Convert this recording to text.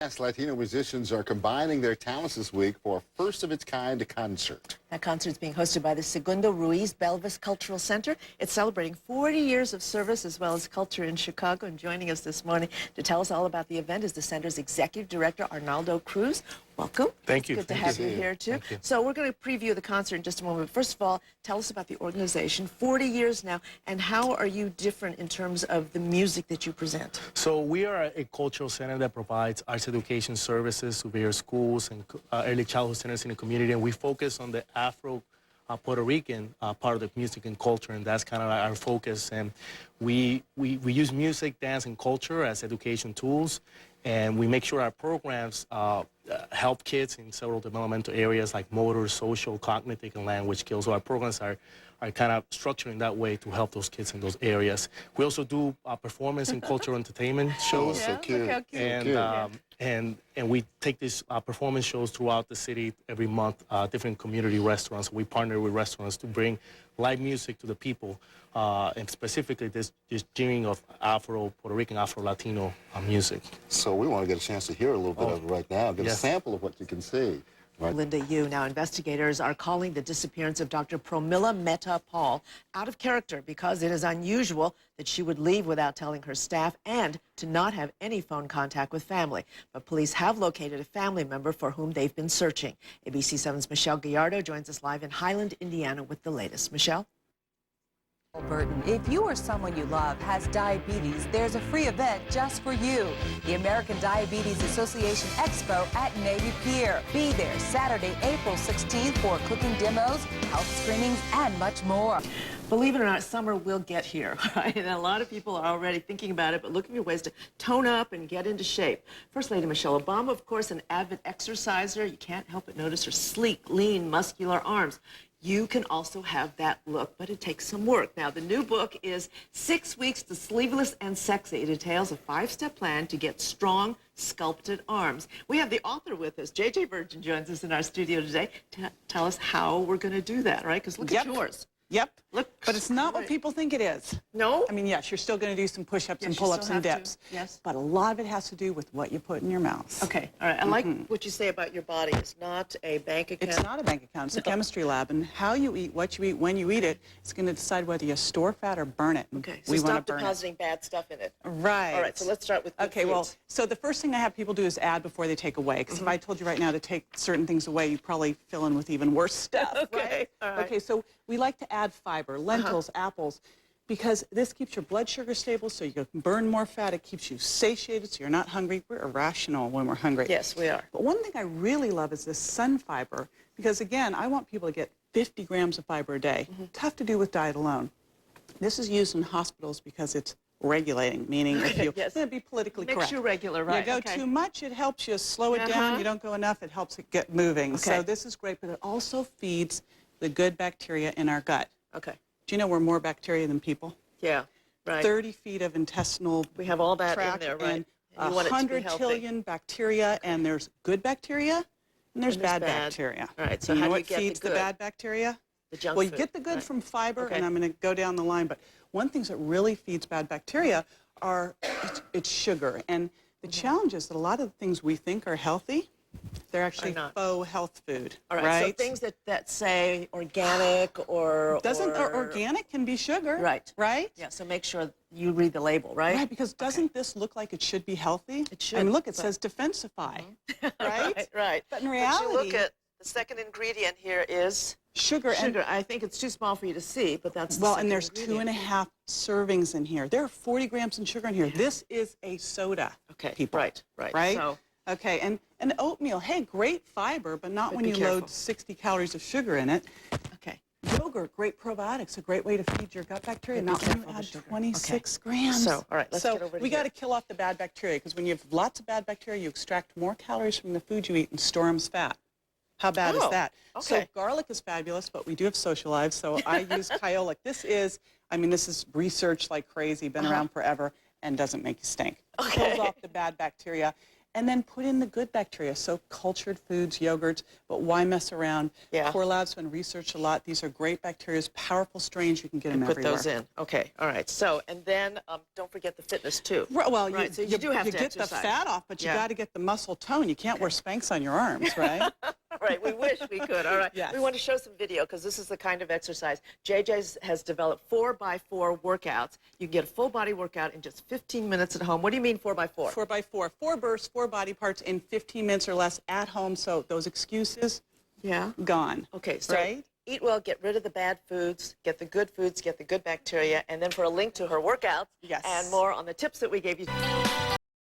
Yes, Latino musicians are combining their talents this week for a first-of-its-kind concert. That concert is being hosted by the Segundo Ruiz Belvis Cultural Center. It's celebrating 40 years of service as well as culture in Chicago. And joining us this morning to tell us all about the event is the center's executive director, Arnaldo Cruz. Welcome. Thank you. Good to have you here, too. So we're going to preview the concert in just a moment. First of all, tell us about the organization, 40 years now, and how are you different in terms of the music that you present? So we are a cultural center that provides arts education services to various schools and early childhood centers in the community, and we focus on the Afro-Puerto Rican part of the music and culture, and that's kind of our focus. And we use music, dance, and culture as education tools, and we make sure our programs help kids in several developmental areas like motor, social, cognitive, and language skills. So our programs are kind of structured in that way to help those kids in those areas. We also do performance and cultural entertainment shows. Oh, so cute. Look how cute. And we take these performance shows throughout the city every month, different community restaurants. We partner with restaurants to bring live music to the people, and specifically this genre of Afro-Puerto Rican, Afro-Latino music. So we want to get a chance to hear a little bit of it right now, get a Yes. sample of what you can see. Right. Linda Yu. Now, investigators are calling the disappearance of Dr. Promila Mehta Paul out of character because it is unusual that she would leave without telling her staff and to not have any phone contact with family. But police have located a family member for whom they've been searching. ABC 7's Michelle Gallardo joins us live in Highland, Indiana with the latest. Michelle? Burton, if you or someone you love has diabetes, there's a free event just for you. The American Diabetes Association Expo at Navy Pier. Be there Saturday, April 16th for cooking demos, health screenings, and much more. Believe it or not, summer will get here, right? And a lot of people are already thinking about it, but looking for ways to tone up and get into shape. First Lady Michelle Obama, of course, an avid exerciser. You can't help but notice her sleek, lean, muscular arms. You can also have that look, but it takes some work. Now, the new book is 6 Weeks to Sleeveless and Sexy. It details a 5-step plan to get strong, sculpted arms. We have the author with us. J.J. Virgin joins us in our studio today to tell us how we're going to do that, right? Because look at yours. Yep. Look, but it's not what people think it is. No? I mean, yes, you're still going to do some push-ups and you pull-ups still and have to. dips. Yes. But a lot of it has to do with what you put in your mouth. Okay, all right. I like what you say about your body. It's not a bank account. It's not a bank account. It's a chemistry lab. And how you eat, what you eat, when you eat it, it's going to decide whether you store fat or burn it. Okay, so we stop want to burn depositing bad stuff in it. Right. All right, so let's start with good Okay, well, foods. so the first thing I have people do is add before they take away. Because if I told you right now to take certain things away, you'd probably fill in with even worse stuff, Okay, right? all right. Okay, so we like to add fiber, lentils, apples, because this keeps your blood sugar stable so you can burn more fat. It keeps you satiated so you're not hungry. We're irrational when we're hungry. Yes, we are. But one thing I really love is this sun fiber, because again, I want people to get 50 grams of fiber a day. Tough to do with diet alone. This is used in hospitals because it's regulating, meaning if you Yes. to be politically Makes correct. you regular, right? You go Okay. too much, it helps you slow it down. You don't go enough, it helps it get moving. Okay. So this is great, but it also feeds the good bacteria in our gut. Okay. Do you know we're more bacteria than people? Yeah, right. 30 feet of intestinal We have all that tract in there, right? and You want it to be 100 healthy. trillion bacteria, and there's good bacteria and there's And there's bad bad. bacteria. All right, so you how know do you what get the feeds the good? bad bacteria? The junk Well, you food, get the good right. from fiber, Okay. and I'm going to go down the line, but one thing that really feeds bad bacteria are it's sugar. And the challenge is that a lot of the things we think are healthy, they're actually not. faux health food, All right, right? so things that say organic or... Organic can be sugar, Right. right? Yeah, so make sure you read the label, right? Right, because doesn't this look like it should be healthy? It should, I mean, look, it but- says defensify, right? Right, right. But in But reality, you look at the second ingredient here is sugar. sugar. I think it's too small for you to see, but that's the Well, second and there's ingredient. 2.5 servings in here. There are 40 grams in sugar in here. This is a soda, Okay, people. right. Right? So, Okay, and oatmeal, hey, great fiber, but not But when be you careful. load 60 calories of sugar in it. okay. Yogurt, great probiotics, a great way to feed your gut bacteria, But be not when you careful of the add sugar. 26 grams. So, all right, let's so get over to we got to here. kill off the bad bacteria, because when you have lots of bad bacteria, you extract more calories from the food you eat and store them as fat. How bad is Oh, that? So okay. garlic is fabulous, but we do have social lives, so I use kyolic. This is researched like crazy, been around forever, and doesn't make you stink. Okay. Kills off the bad bacteria. and then put in the good bacteria. So cultured foods, yogurts, but why mess around? Yeah. Core Lab's been researched a lot. These are great bacteria, powerful strains. You can get them Put everywhere. those in. Okay, all right. So, and then don't forget the fitness too. Well, right. So you do have to get exercise. the fat off, but you Yeah. got to get the muscle tone. You can't wear Spanx on your arms, right? All right, we wish we could. All right. Yes. We want to show some video because this is the kind of exercise. JJ has developed 4x4 workouts. You can get a full body workout in just 15 minutes at home. What do you mean 4x4? 4x4, 4 bursts, 4 body parts in 15 minutes or less at home. So those excuses, Yeah. gone. Okay, so right? eat well, get rid of the bad foods, get the good foods, get the good bacteria, and then for a link to her workouts Yes. and more on the tips that we gave you.